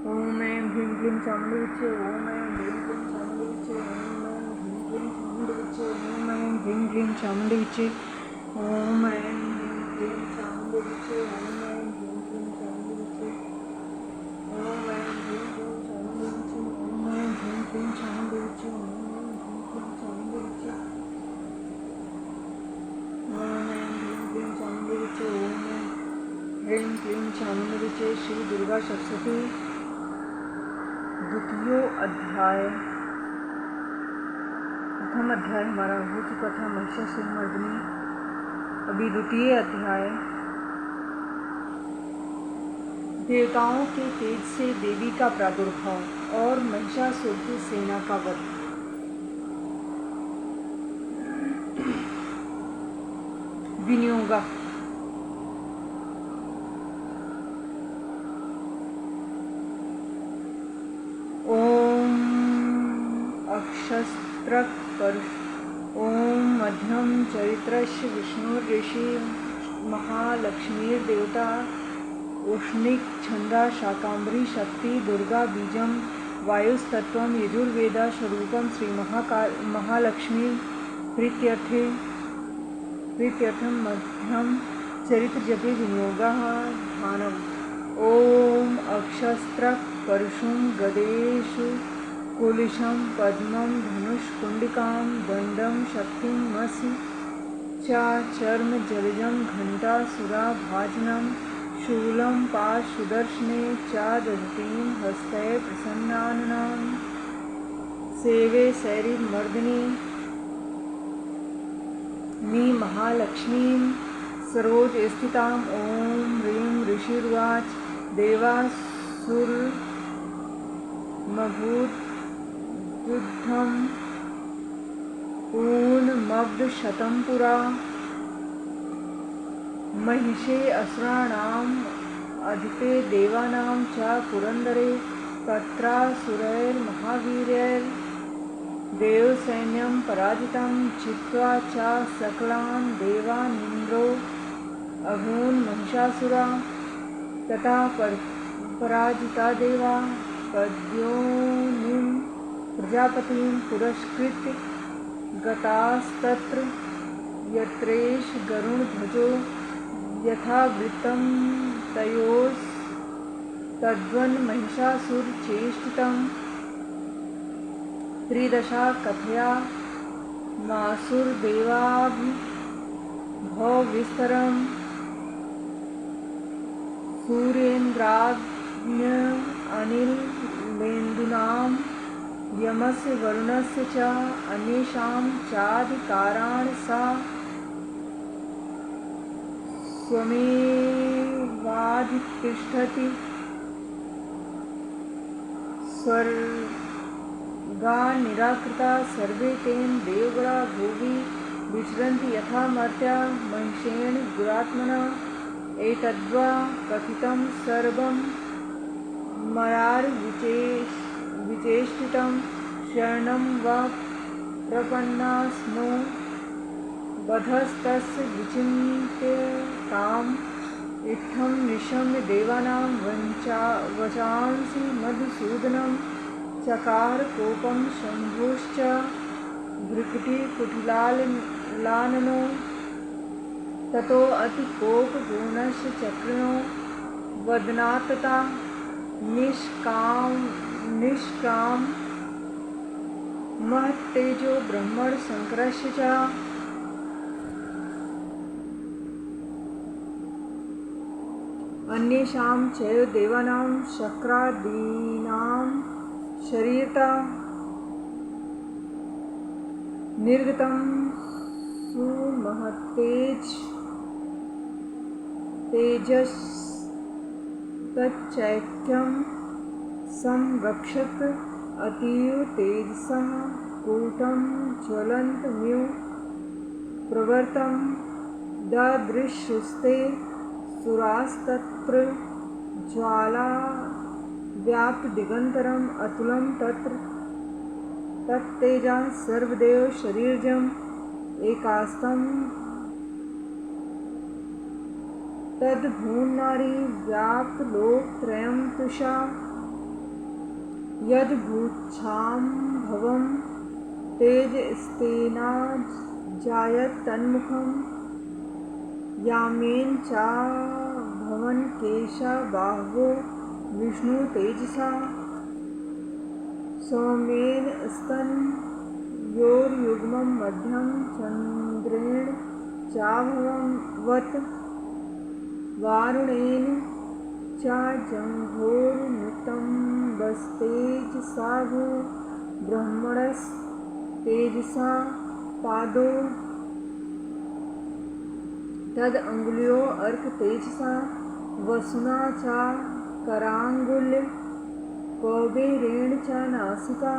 ओम ऐं ह्रीं क्लीं चामुण्डीविच्चे। ओम ऐं ह्रीं क्लीं चामुण्डीविच्चे। ओम ऐं ह्रीं क्लीं चामुण्डीविच्चे। ओम ऐं ह्रीं क्लीं चामुण्डीविच्चे। ओम ऐं ह्रीं क्लीं चामुण्डीविच्चे। ओम ऐं ह्रीं क्लीं चामुण्डीविच्चे। ओम ऐं ह्रीं क्लीं चामुण्डीविच्चे। ओम ऐं ह्रीं क्लीं चामुण्डीविच्चे। ओम ऐं ह्रीं क्लीं चामुण्डीविच्चे। ओम ऐं ह्रीं क्लीं चामुण्डीविच्चे। श्री दुर्गा सप्तशती द्वितीय अध्याय। प्रथम अध्याय हमारा हो चुका था महिषासुरमर्दिनी। अभी द्वितीय अध्याय देवताओं के तेज से देवी का प्रादुर्भाव और महिषासुर की सेना का वध। विनियोगा। ओम अक्षस्त्र ओम मध्यम चरित्रस्य विष्णुर्ऋषि महालक्ष्मीर्देवता उष्णिक छंदा शाकांबरी शक्ति दुर्गा बीजम वायुस्तत्वम यजुर्वेदा स्वरूपम श्री महालक्ष्मी प्रीत्यर्थम मध्यम चरित्र जपे विनियोगः ध्यानम्। ओम अक्षस्त्र परशुं गदेषु कुलिशं पद्मं धनुष्कुंडिकां दंडं शक्तिं मसि चर्म जलजं घंटासुरा भाजनं शूलं पाशुदर्शने च दधतीं हस्तै प्रसन्नाननां सेवे शैरीमर्दिनी मी महालक्ष्मीं सरोज स्थिताम्। ओम ह्रीं ऋषिर्वाच देवासुरमभूद्युद्धं पूर्णमब्धशतं पुरा महिषे असुराणाम् अधिपे देवानां च पुरन्दरे तत्रासुरैर्महावीर्यैर्देवसैन्यं पराजितं जित्वा च सकलान् देवानिन्द्रो अभून् महिषासुरा तथा पराजिता देवा पद्योनिं प्रजापतिं पुरस्कृत्य गतास्तत्र यत्रेष गरुणध्वजो यथावृत्तं तयोस्तद्वन् महिषासुरचेष्टितं त्रिदशा कथया मासुरदेवाभिभवविस्तरम् सूर्येन्द्राग्न्य अनिलेन्दूनां यमस्य वरुणस्य च अन्येषां चाधिकाराणि सा स्वमेवाधितिष्ठति स्वर्गा निराकृता सर्वे तेन देवगणा भुवि विचरन्ति यथा मर्त्या महिषेण दुरात्मना एतद्वा कथितं सर्वं मयार्विचेष्टितं शरणं वा प्रपन्ना स्मो वधस्तस्य विचिन्त्यताम् इत्थं निशम्य देवानां वचांसि मधुसूदनं चकार कोपं शम्भुश्च भ्रुकुटिकुटिलाननो ततो अतिकोपपूर्णस्य चक्रिणो वदनात्तता निष्काम महत्तेजो ब्रह्मण शंकरस्य च अन्येषां चैव देवानां शक्रादीनां शरीरता निर्गतं तेजस्तच्चैक्यं संरक्षत अतीव तेजसः कूटं ज्वलन्तमिव प्रवर्तं ददृशुस्ते सुरास्तत्र ज्वाला व्याप्तदिगन्तरम् अतुलं तत्र तत्तेजा सर्वदेव शरीरजम् एकास्तं तद्भुवन्नारी व्याप्तलोकत्रयं तुषा यद्भूच्छाम्भवं तेजस्तेनाजायत तन्मुखं यामेन चाभवन केशा बाहवो विष्णु तेजसा सौम्येन स्तनयोर्युग्मं मध्यं चन्द्रेण चाभवत् वारुणेन चाजङ्घोर्नितम्बस्तेजसा भू ब्रह्मणस्तेजसा पादो तदङ्गुल्यो अर्कतेजसा वसुना च कराङ्गुल्य कौबेरेण च नासिका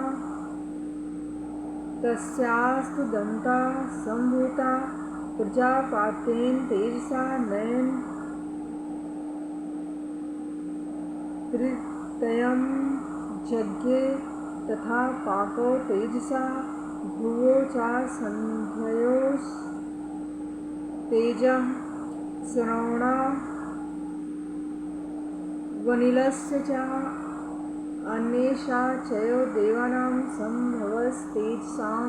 तस्यास्तु दन्ता सम्भूता प्रजापातेन तेजसा नयन त्रितयं यज्ञे तथा पाको तेजसा भुवो च सन्ध्ययोस्तेजः श्रवणा वनिलस्य च अन्येषा चयो देवानां सम्भवस्तेजसां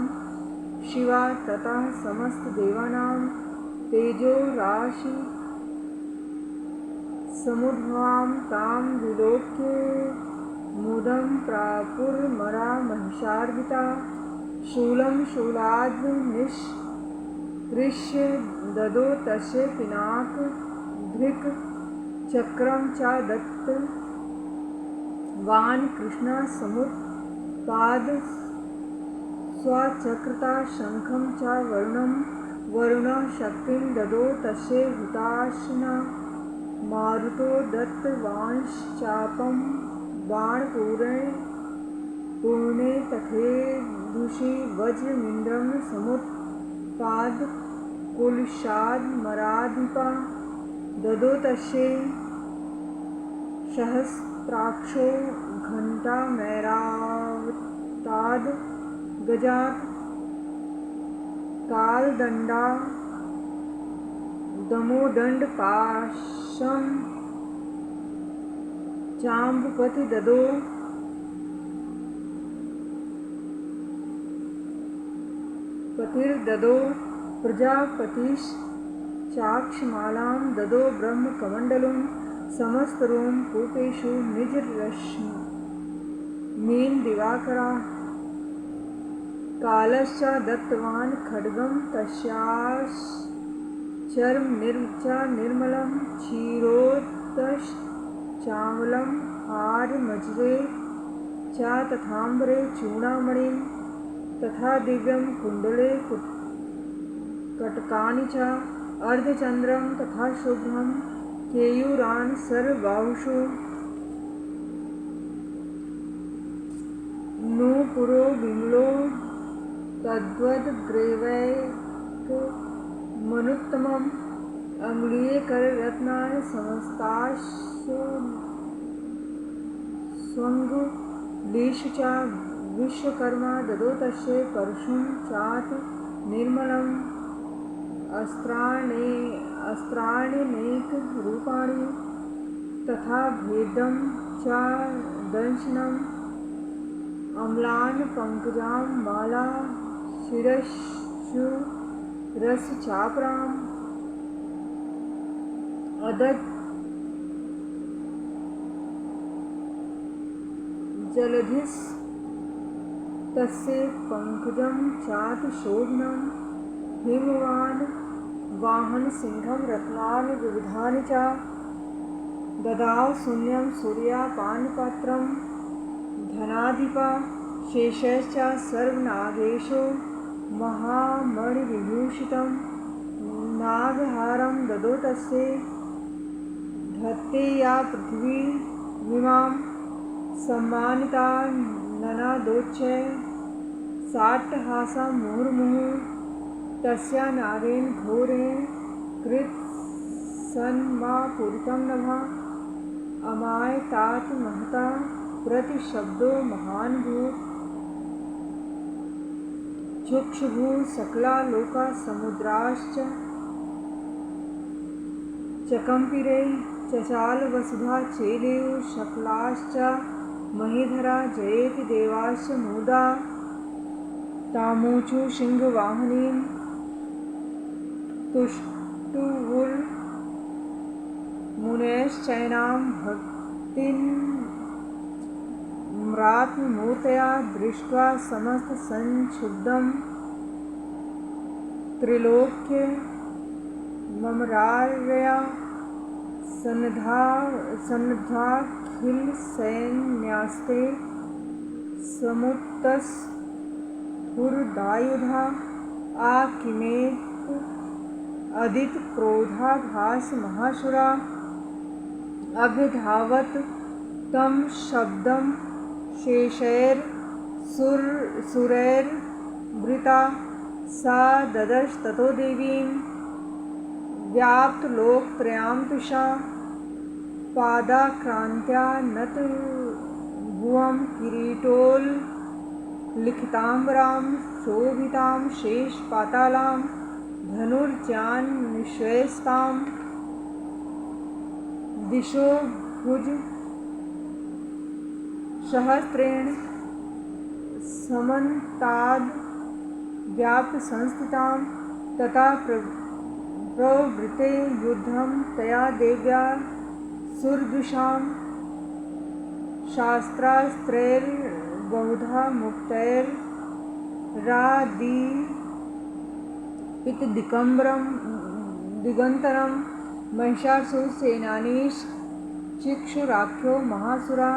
शिवा ततः समस्तदेवानां तेजो राशि समुद्भवां तां विलोक्य मुदं प्रापुर्मरा महिषार्दिता शूलं शूलाद्निष्कृष्य ददो तस्य पिनाक धृक् चक्रं च दत्तवान् कृष्णा समुत्पाद स्वचक्रता शङ्खं च वरुणः शक्तिं ददो तस्य हुताशना मारुतो दत्तवांश्चापं बाणपूर्णे तथेदुषि वज्रमिन्द्रं समुत्पाद कुलशाद्मराधिपा ददो तस्यै सहस्राक्षो घण्टामैरावताद् गजात् कालदण्डा दमोदण्डपाशं चाम्बुपति ददो पतिर्ददो प्रजापतिश्चाक्षमालां ददो ब्रह्मकमण्डलं समस्तरोम कूपेषु निजरश्मीन् दिवाकरा कालश्च दत्तवान् खड्गं तस्याश्चर्म निर्मलं क्षीरोदश्चामलं हारमजरे च तथाम्बरे चूडामणिं तथा दिव्यं कुण्डले कटकानि च अर्धचन्द्रं तथा शुभ्रं केयूरान् सर्वबाहुषु नूपुरो विमलो तद्वद्ग्रीवैकमनुत्तमम् अङ्गुलीये कररत्नानि समस्ताश्वङ्गुलीषु च विश्वकर्मा ददो तस्य परशुं चात निर्मलम् अस्त्राण्यनेकरूपाणि तथा भेदं च दंशनम् अम्लान् पङ्कजां माला शिरस्सु रसचापराम् अदत् जलधिस्तस्य पङ्कजं चात शोभनं हिमवान् वाहनसिंहं रत्नानि विविधानि च ददाव शून्यं सूर्यापानपात्रं धनाधिपा शेषश्च सर्वनागेशो महामणिविभूषितं नागहारं ददो तस्य धत्ते या पृथिवीमिमां सम्मानिता ननादोच्चै साट्टहासा मुहुर्मुहुः तस्या नागेन घोरेण कृत्सन्मापूरितं नभः अमायतात महता प्रतिशब्दो महानुभूत चक्षुभुः सकला लोका समुद्राश्च चकंपिरे चचाल वसुधा चेलेयु शकलाश्च महीधरा जयेति देवाश्च मुदा तामूचु सिंहवाहिनीं तुष्टुवुर्मुनेश्चैनां भक्तिन्म्रात्मूर्तया दृष्ट्वा समस्तसंक्षुब्धं त्रिलोक्य ममरार्या सन्नद्धाखिलसैन्यास्ते समुत्तस्फुरदायुधा आकिमेत अदितक्रोधाभास महाशुरा अभ्यधावत तं शब्दं शेषैर्सुरैर्वृता सा ददर्श ततो देवीं व्याप्तलोकत्रयां तुषा पादाक्रान्त्या नतभुवं किरीटोल्लिखिताम्बरां शोभितां शेषपातालां धनुर्जान्निश्वस्तां दिशो भुज सहस्रेण समन्ताद् व्याप्तसंस्थितां तथा प्रवृते युद्धं तया देव्या सुरदृशां शास्त्रास्त्रैर्बहुधा मुक्तैरादीपितदिगंतरं महिषासुरसेनानीश्चिक्षुराख्यो महासुरा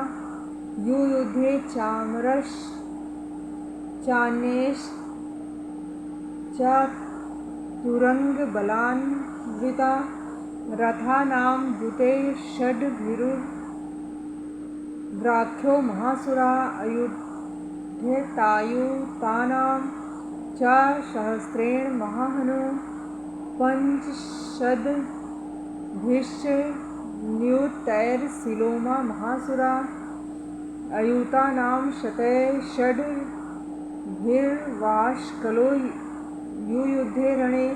युयुधे चामरश्चान्यश्चातुरङ्गबलान्विता रथानां दूते षड्भिरुग्राख्यो महासुरा अयुध्यतायुतानां च सहस्रेण महाहनो पंचशद्भिश्च नियुतैर्शिलोमा महासुरा अयुतानां शतैषड्भिर्वाष्कलो युयुधे रणे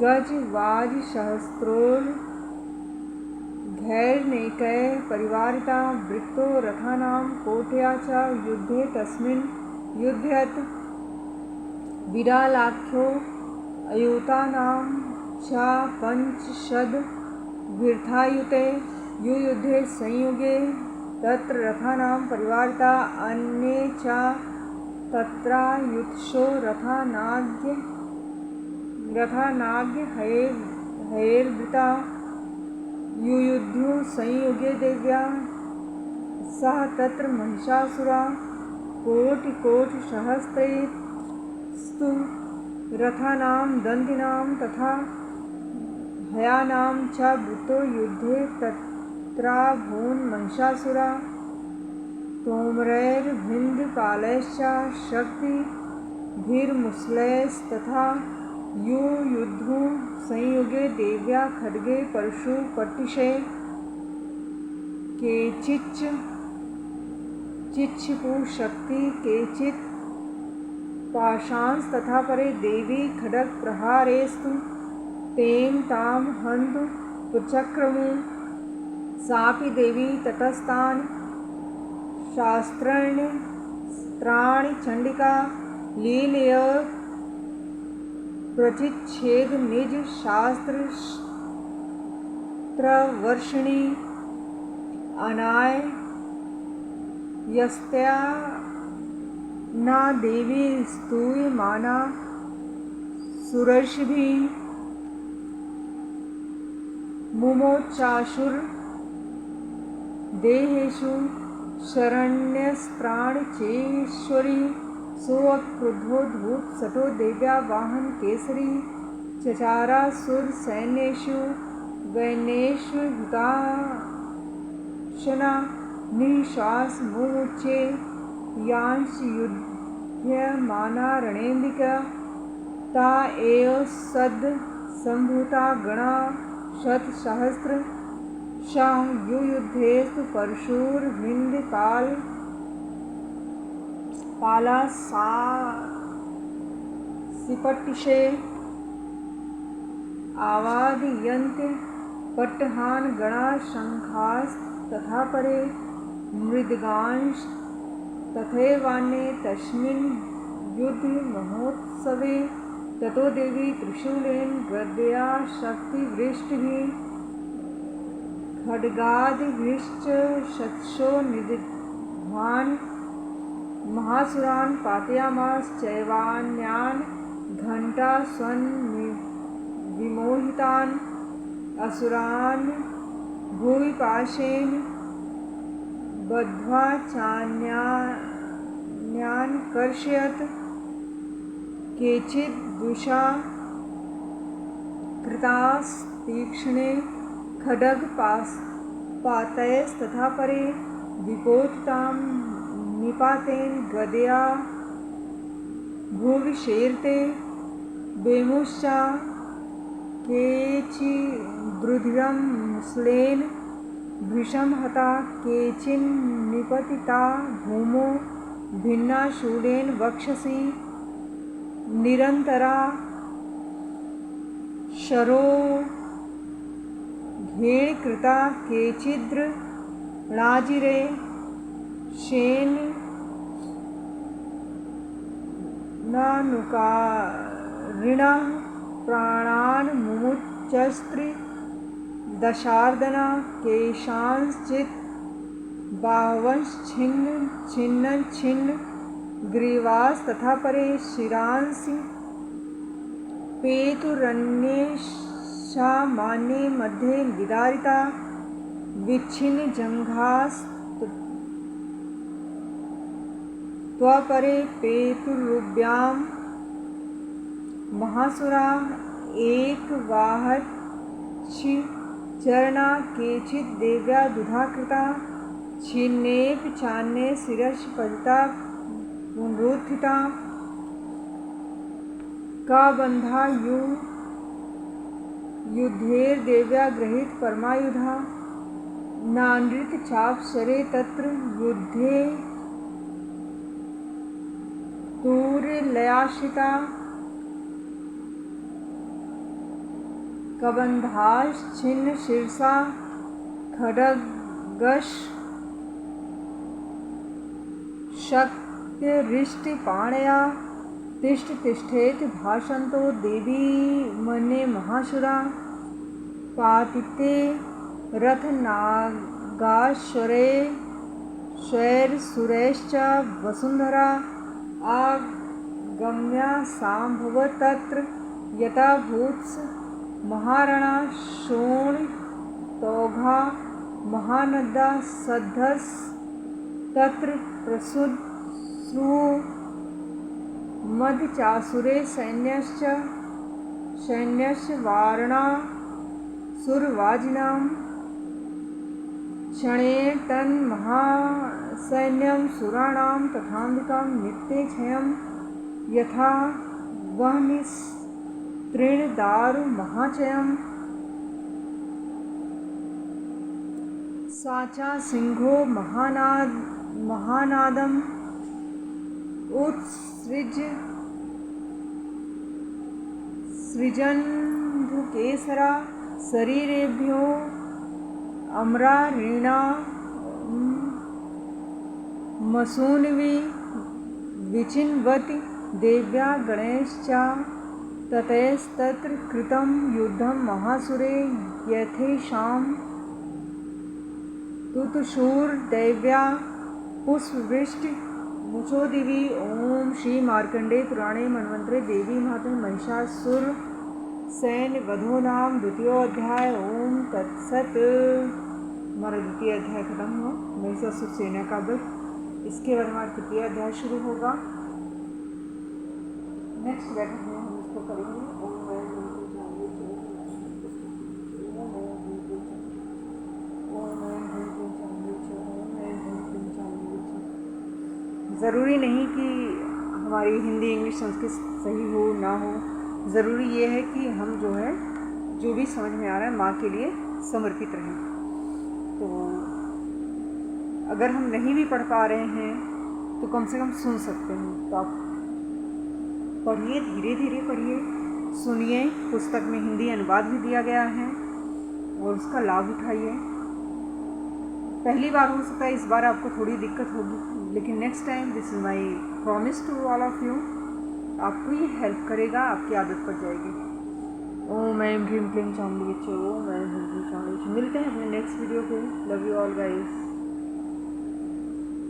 गजवाजसहस्रोर्घैर्नैकैः परिवारिता वृत्तो रथानां कोटया च युद्धे तस्मिन् युध्यत विडालाख्यो अयुतानां च पंचशद्भिर्थायुते युयुधे संयुगे तत्र रथानां परिवारिता अन्ये च तत्रायुत्सो रथानाग्यहैर्वृता युयुध्यु संयुगे देव्या सह तत्र महिषासुरा कोटिकोटिसहस्रैस्तु रथानां दन्तिनां तथा हयानां च वृतो युद्धे तत्राभून् महिषासुरा तोमरैर्भिन्दपालैश्च शक्तिभिर्मुसलैस्तथा युयुधु संयुगे देव्या खड्गे परशुपट्टिशे केचिच्चिक्षिपुशक्ति केचित् पाशांस्तथा परे देवी खड्गप्रहारेस्तु तें तां हन्तु पुचक्रमु सापि देवी ततस्तान् शास्त्राणि चंडिका लीलया प्रचिच्छेद निज शास्त्रवर्षिणी अनायस्त्या ना देवी स्तूयमाना सुरर्षिभिः मुमोचाशुर देहेषु शरण्यस्त्राणचेश्वरी सोऽक्रुद्धो धूपसठो देव्या वाहन केसरी चचारासुरसैन्येषु वैनेष्वहुताशना निःश्वास मुमुचे यांश युध्यमाना रणेन्दिका ता एव सद् संभूता गणा शतसहस्र शां युयुद्धेस्तु परशुर्भिन्दपाला सिपट्टिशे आवादयन्त्य पट्टहान गणा शंखास तथा परे मृदगांश तथैवान्ये तस्मिन् युद्ध महोत्सवे ततो देवी त्रिशूलेन गदया शक्तिवृष्टिभिः खड्गादिभिश्च शतशो निदधान् महासुरान् पातयामास चैवान्यान् घण्टास्वन् विमोहितान् असुरान् भुवि पाशेन बद्ध्वा चान्यान् कर्षयत् केचिद्दुषा कृतास्तीक्ष्णे खड्गपातैस्तथा परे विपोथितां निपातेन गदया भुवि शेर्ते बेमुश्चा केचिद्रुधिरं मुसलेन भृशं हता केचिन्निपतिता भूमौ भिन्ना शूलेन वक्षसि निरन्तरा शरो घेणकृता केचिद्रणाजिरे शेन नानुकारिणः प्राणान् मुमुचस्त्रि दशार्दना केशांश्चित् बाहवश्छिन्न ग्रीवास् तथा परे शिरांसि पेतुरन्येषामान्ये मध्ये विदारिता विच्छिन्न जङ्घास् त्वपरे पेतुरुभ्यां महासुरा एकवाहच्छिचरणा केचित् देव्या दुधा कृता छिन्नेऽपि चान्ये शिरसि पतिता पुनरुत्थिता का बन्धा युद्धेर्देव्या गृहीत परमायुधा नानृत चापशरे तत्र युद्धे तूर्यलयाश्रिता कबन्धाश्छिन्न शिरसा खड्गश शक्तिरिष्टिपाणया तिष्ठेति भाषन्तो देवी मन्ये महासुरा पातिते रथनागाश्वरे स्वैरसुरैश्च वसुन्धरा आगम्या सांभव तत्र यथा भूत्स महारणा शोणितौघा महानदा सद्धस तत्र प्रसुद्रु मध्यचासुरे सैन्यश्च वारणा सुरवाजिनां क्षणेन तन्महासैन्यं सुराणां तथान्विकां नित्यक्षयं यथा वह्निस्तृणदारुमहाचयम् साचा सिंहो महानादम् सृजन्धुकेसरा शरीरेभ्यो अम्रारीणा मसून्वी विचिन्वति देव्या गणैश्च ततैस्तत्र कृतं युद्धं महासुरे यथेषां तुतुशूर्देव्या पुष्पवृष्टि मुचो दिवी। ओम श्री मार्कंडेय पुराणे मनवंतरे देवी महात्म्य महिषासुर सैन्य वधो नाम द्वितीय अध्याय। ओम तत्सत। हमारा द्वितीय अध्याय खत्म हुआ, महिषासुर सेना का वध। इसके बाद हमारा तृतीय अध्याय शुरू होगा। नेक्स्ट बैठक में हम इसको करेंगे। ज़रूरी नहीं कि हमारी हिंदी इंग्लिश संस्कृत सही हो ना हो, ज़रूरी ये है कि हम जो है जो भी समझ में आ रहा है माँ के लिए समर्पित रहें। तो अगर हम नहीं भी पढ़ पा रहे हैं तो कम से कम सुन सकते हैं। तो आप पढ़िए, धीरे धीरे पढ़िए, सुनिए। पुस्तक में हिंदी अनुवाद भी दिया गया है। और उसका लाभ उठाइए। पहली बार हो सकता है, इस बार आपको थोड़ी दिक्कत होगी, लेकिन next time this is my promise to all of you, आपको ये हेल्प करेगा, आपकी आदत पड़ जाएगी। ओम ऐं ह्रीं क्लीं चामुंडा विचे, ओम ऐं ह्रीं क्लीं चामुंडा विचे। मिलते हैं अपने नेक्स्ट वीडियो पे। Love you all guys.